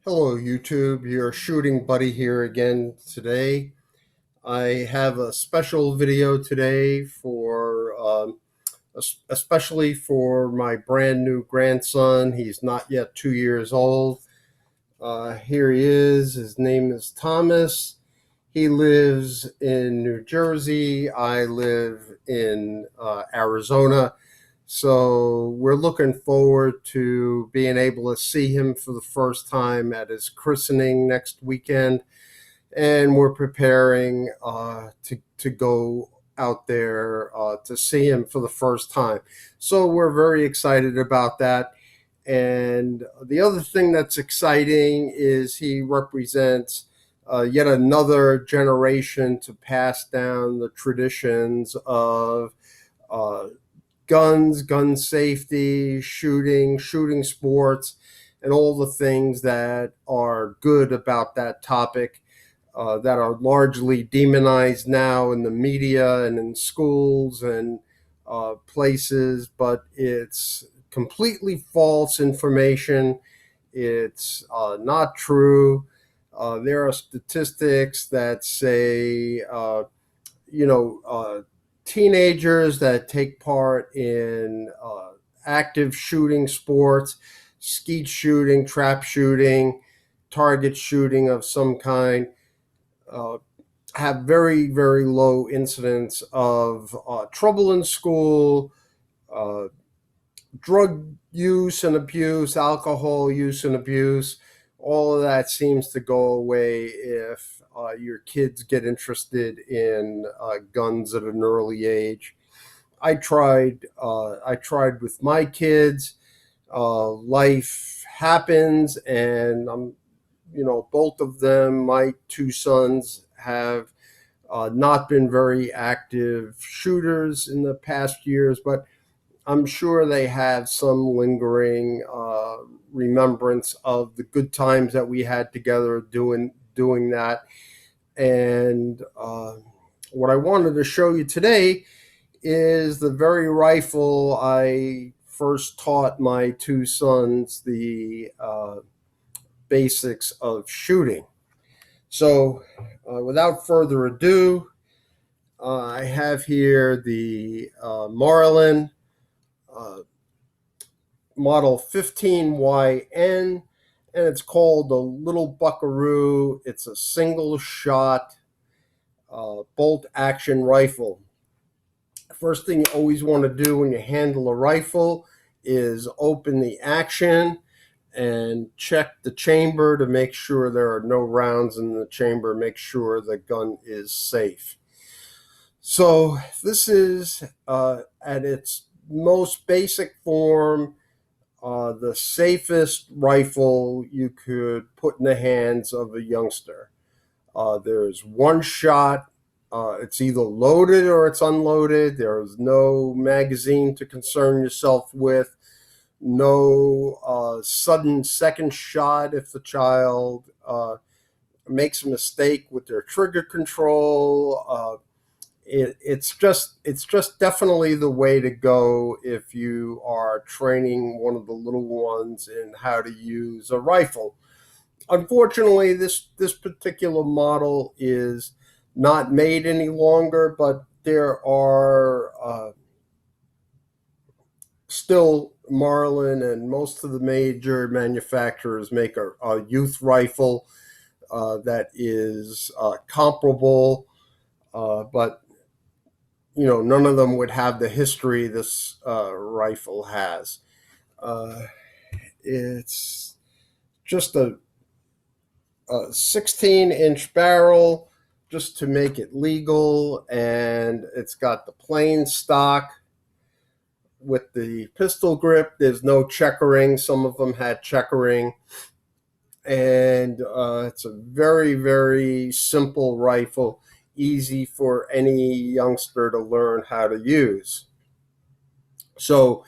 Hello, YouTube. Your shooting buddy here again today. I have a special video today for, especially for my brand new grandson. He's not yet 2 years old. Here he is. His name is Thomas. He lives in New Jersey. I live in Arizona. So we're looking forward to being able to see him for the first time at his christening next weekend, and we're preparing to go out there to see him for the first time. So we're very excited about that. And the other thing that's exciting is he represents yet another generation to pass down the traditions of uh, guns, gun safety, shooting sports, and all the things that are good about that topic that are largely demonized now in the media and in schools and places, but it's completely false information. It's not true. There are statistics that say, you know, teenagers that take part in active shooting sports, skeet shooting, trap shooting, target shooting of some kind, uh, have very, very low incidence of trouble in school, uh, drug use and abuse, alcohol use and abuse. All of that seems to go away if your kids get interested in guns at an early age. I tried. I tried with my kids. Life happens, and both of them, my two sons, have not been very active shooters in the past years, but I'm sure they have some lingering remembrance of the good times that we had together doing that. And what I wanted to show you today is the very rifle I first taught my two sons the basics of shooting. So, without further ado, I have here the Marlin uh, model 15YN, and it's called the Little Buckaroo. It's a single shot bolt action rifle. First thing you always want to do when you handle a rifle is open the action and check the chamber to make sure there are no rounds in the chamber, make sure the gun is safe. So this is at its most basic form, the safest rifle you could put in the hands of a youngster. There's one shot. It's either loaded or it's unloaded. There's no magazine to concern yourself with. No sudden second shot if the child makes a mistake with their trigger control. It's just definitely the way to go if you are training one of the little ones in how to use a rifle. Unfortunately, this particular model is not made any longer, but there are still Marlin and most of the major manufacturers make a youth rifle that is comparable, but none of them would have the history this rifle has. Uh, it's just a 16-inch barrel just to make it legal, and it's got the plain stock with the pistol grip. There's no checkering. Some of them had checkering, and it's a very, very simple rifle, easy for any youngster to learn how to use. So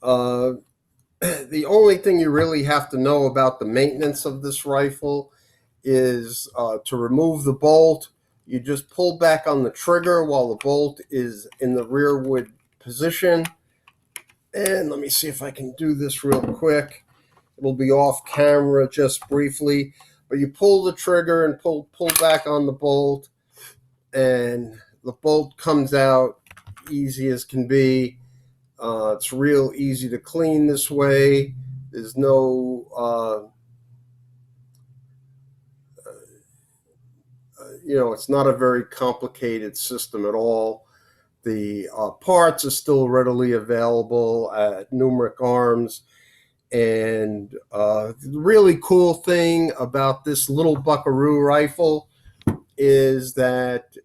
the only thing you really have to know about the maintenance of this rifle is to remove the bolt. You just pull back on the trigger while the bolt is in the rearward position. And let me see if I can do this real quick. It'll be off camera just briefly, but you pull the trigger and pull back on the bolt, and the bolt comes out easy as can be. It's real easy to clean this way. There's no it's not a very complicated system at all. The parts are still readily available at Numeric Arms. And the really cool thing about this Little Buckaroo rifle is that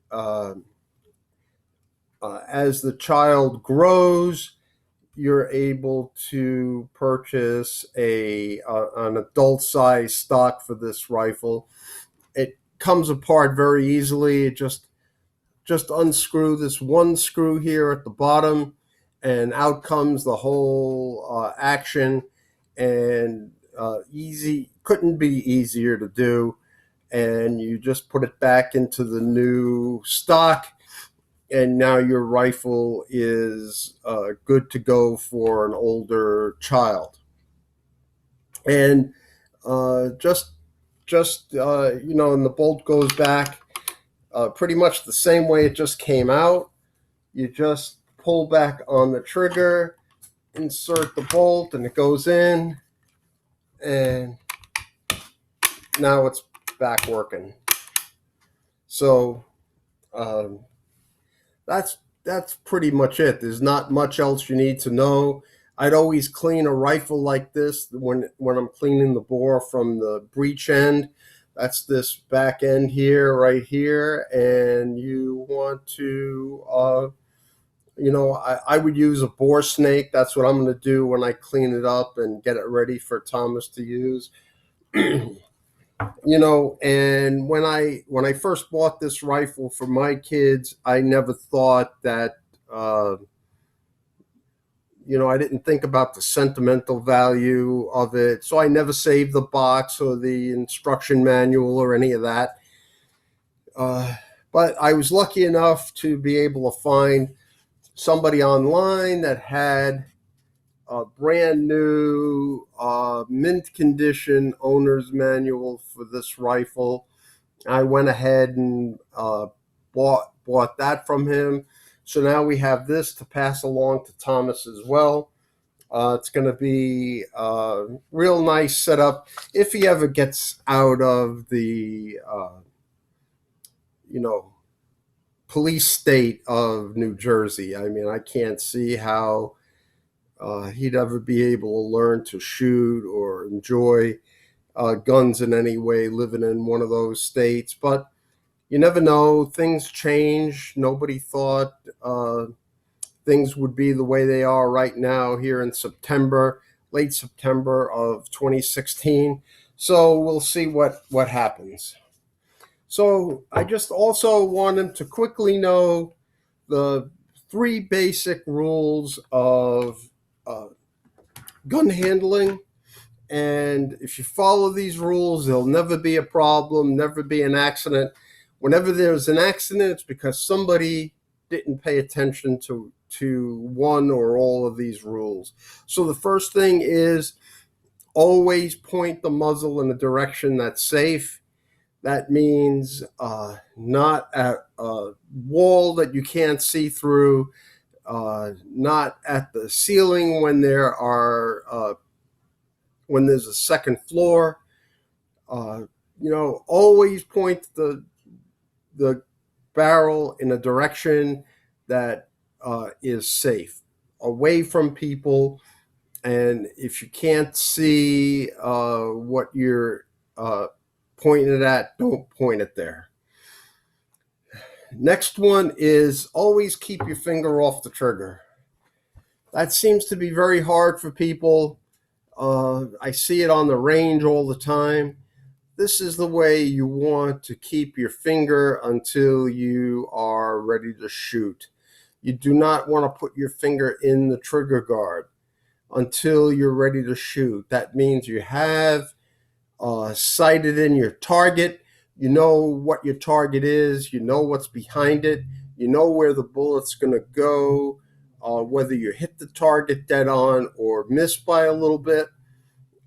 as the child grows, you're able to purchase an adult size stock for this rifle. It comes apart very easily. It just unscrew this one screw here at the bottom, and out comes the whole action. And easy, couldn't be easier to do. And you just put it back into the new stock, and now your rifle is good to go for an older child. And and the bolt goes back pretty much the same way it just came out. You just pull back on the trigger, insert the bolt, and it goes in, and now it's back working. So that's pretty much it. There's not much else you need to know. I'd always clean a rifle like this when I'm cleaning the bore from the breech end. That's this back end here, right here, and you want to, I would use a bore snake. That's what I'm going to do when I clean it up and get it ready for Thomas to use. And when I first bought this rifle for my kids, I never thought that I didn't think about the sentimental value of it, so I never saved the box or the instruction manual or any of that. But I was lucky enough to be able to find somebody online that had a brand new mint condition owner's manual for this rifle. I went ahead and bought that from him. So now we have this to pass along to Thomas as well. It's going to be a real nice setup if he ever gets out of the police state of New Jersey. I mean, I can't see how he'd ever be able to learn to shoot or enjoy guns in any way living in one of those states. But you never know. Things change. Nobody thought things would be the way they are right now here in late September of 2016. So we'll see what happens. So I just also want him to quickly know the 3 basic rules of gun handling. And if you follow these rules, there'll never be a problem, never be an accident. Whenever there's an accident, it's because somebody didn't pay attention to one or all of these rules. So the first thing is always point the muzzle in a direction that's safe. That means not at a wall that you can't see through, not at the ceiling when there's a second floor. Always point the barrel in a direction that is safe, away from people. And if you can't see what you're pointing it at, don't point it there. Next one is always keep your finger off the trigger. That seems to be very hard for people. I see it on the range all the time. This is the way you want to keep your finger until you are ready to shoot. You do not want to put your finger in the trigger guard until you're ready to shoot. That means you have sighted in your target. You know what your target is. You know what's behind it. You know where the bullet's going to go, whether you hit the target dead on or miss by a little bit.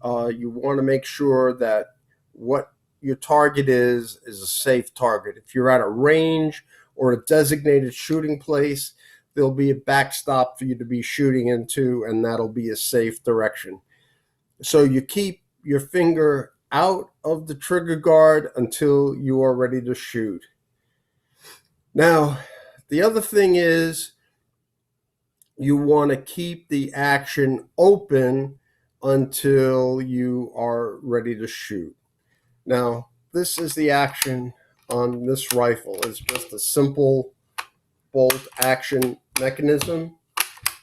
you want to make sure that what your target is a safe target. If you're at a range or a designated shooting place, there'll be a backstop for you to be shooting into, and that'll be a safe direction. So you keep your finger out of the trigger guard until you are ready to shoot. Now, the other thing is you want to keep the action open until you are ready to shoot. Now, this is the action on this rifle. It's just a simple bolt action mechanism.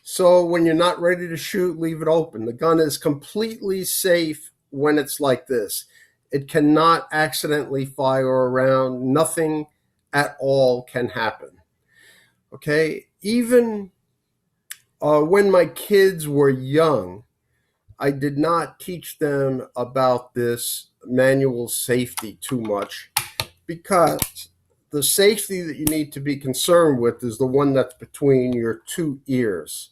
So when you're not ready to shoot, leave it open. The gun is completely safe when it's like this. It cannot accidentally fire around. Nothing at all can happen. Okay? Even when my kids were young, I did not teach them about this manual safety too much, because the safety that you need to be concerned with is the one that's between your two ears.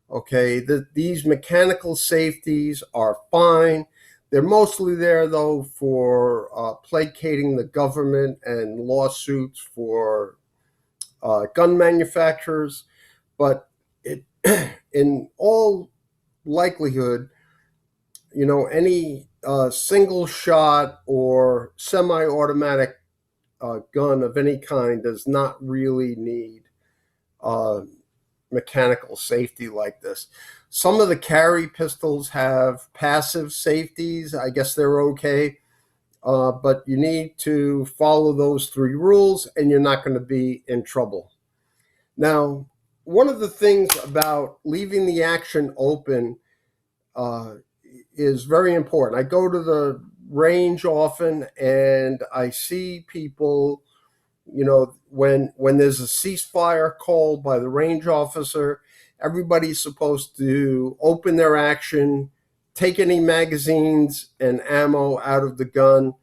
Okay, these mechanical safeties are fine. They're mostly there, though, for placating the government and lawsuits for gun manufacturers. But in all likelihood, any single shot or semi-automatic gun of any kind does not really need mechanical safety like this. Some of the carry pistols have passive safeties. I guess they're okay, but you need to follow those 3 rules and you're not going to be in trouble. Now, one of the things about leaving the action open is very important. I go to the range often and I see people, when there's a ceasefire called by the range officer, everybody's supposed to open their action, take any magazines and ammo out of the gun,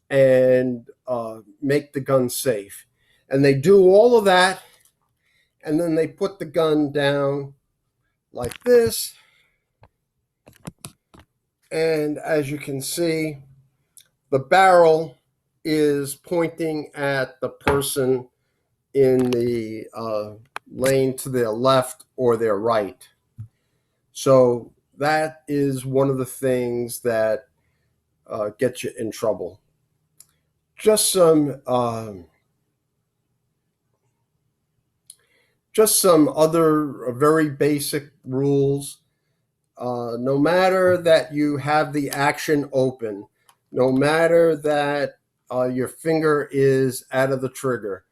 and make the gun safe. And they do all of that, and then they put the gun down like this. And as you can see, the barrel is pointing at the person in the lane to their left or their right. So that is one of the things that gets you in trouble. Just some other very basic rules. No matter that you have the action open, no matter that your finger is out of the trigger,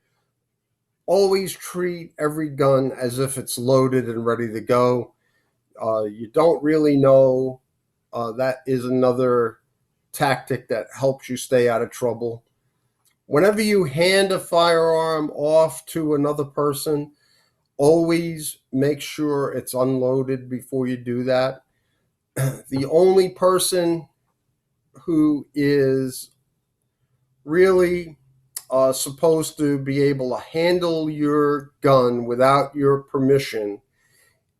always treat every gun as if it's loaded and ready to go. You don't really know. That is another tactic that helps you stay out of trouble. Whenever you hand a firearm off to another person, always make sure it's unloaded before you do that. The only person who is really supposed to be able to handle your gun without your permission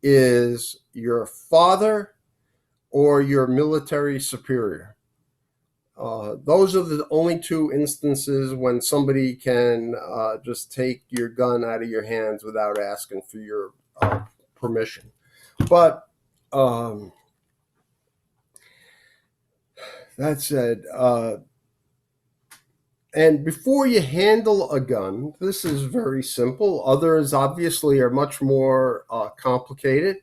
is your father or your military superior. Those are the only 2 instances when somebody can just take your gun out of your hands without asking for your permission. But that said, and before you handle a gun, this is very simple. Others obviously are much more complicated.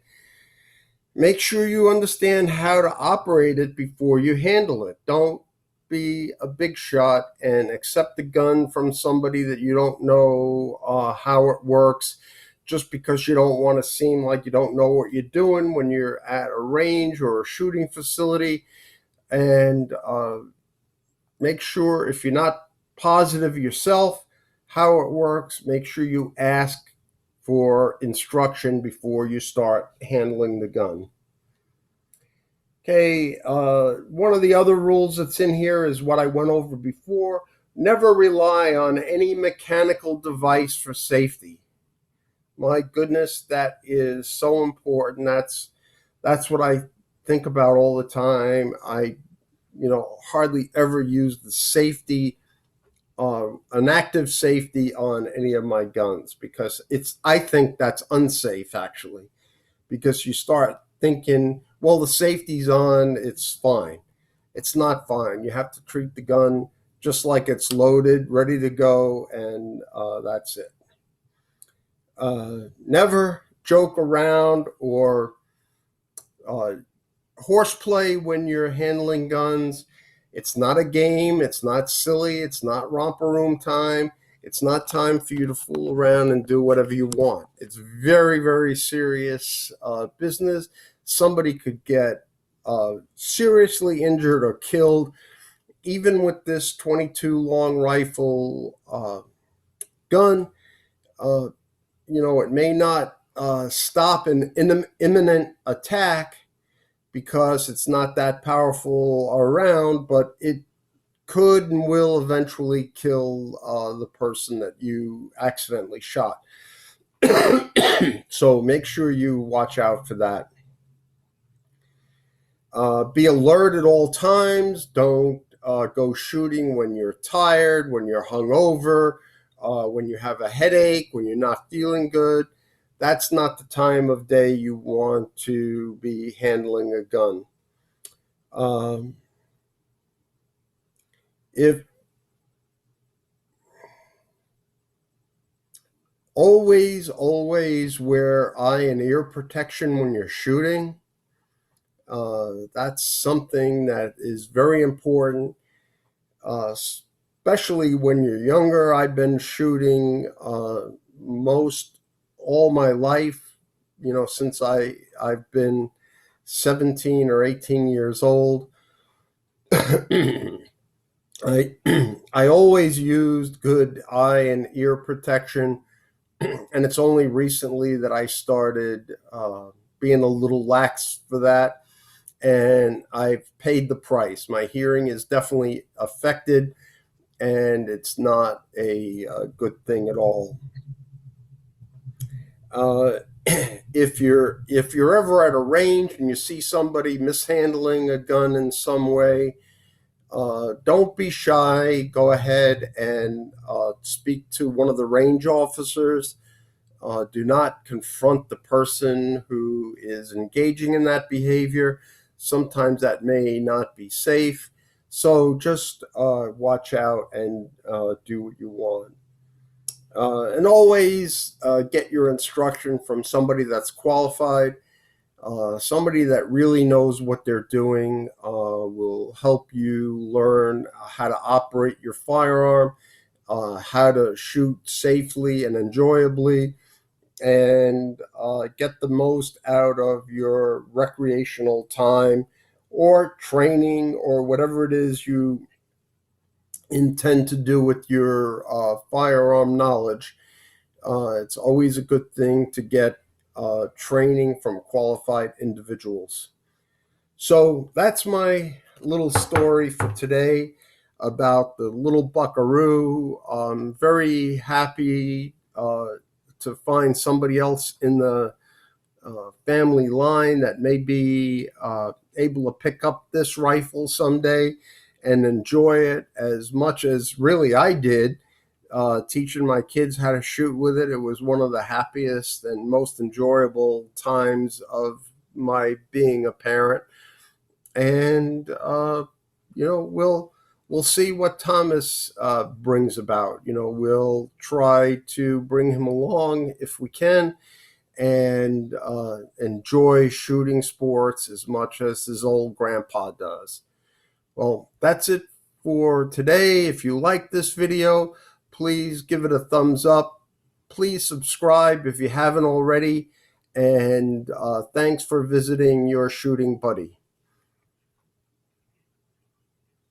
Make sure you understand how to operate it before you handle it. Don't be a big shot and accept the gun from somebody that you don't know how it works, just because you don't want to seem like you don't know what you're doing when you're at a range or a shooting facility. And make sure, if you're not positive yourself how it works, make sure you ask for instruction before you start handling the gun. Okay, one of the other rules that's in here is what I went over before. Never rely on any mechanical device for safety. My goodness, that is so important. That's what I think about all the time. I, hardly ever use the safety, an active safety on any of my guns because I think that's unsafe actually, because you start thinking, well, the safety's on, it's fine. It's not fine. You have to treat the gun just like it's loaded, ready to go, and that's it. Never joke around or uh, horseplay when you're handling guns. It's not a game. It's not silly. It's not romper room time. It's not time for you to fool around and do whatever you want. It's very, very serious business. Somebody could get seriously injured or killed, even with this 22 long rifle gun. Uh, it may not stop an imminent attack because it's not that powerful around, but it could and will eventually kill the person that you accidentally shot. So make sure you watch out for that. Be alert at all times. Don't go shooting when you're tired, when you're hungover, when you have a headache, when you're not feeling good. That's not the time of day you want to be handling a gun. If always wear eye and ear protection when you're shooting. That's something that is very important, especially when you're younger. I've been shooting most all my life, since I've been 17 or 18 years old. I I always used good eye and ear protection, and it's only recently that I started being a little lax for that, and I've paid the price. My hearing is definitely affected, and it's not a good thing at all. Uh, if you're ever at a range and you see somebody mishandling a gun in some way, don't be shy. Go ahead and speak to one of the range officers. Do not confront the person who is engaging in that behavior. Sometimes that may not be safe. So just watch out and do what you want. And always get your instruction from somebody that's qualified. Somebody that really knows what they're doing will help you learn how to operate your firearm, how to shoot safely and enjoyably, and get the most out of your recreational time or training or whatever it is you intend to do with your firearm knowledge. It's always a good thing to get training from qualified individuals. So that's my little story for today about the Little Buckaroo. I'm very happy to find somebody else in the family line that may be able to pick up this rifle someday and enjoy it as much as really I did. Teaching my kids how to shoot with it. It was one of the happiest and most enjoyable times of my being a parent. And we'll see what Thomas brings about. We'll try to bring him along if we can, and enjoy shooting sports as much as his old grandpa does. Well, that's it for today. If you like this video, please give it a thumbs up. Please subscribe if you haven't already. And thanks for visiting your shooting buddy.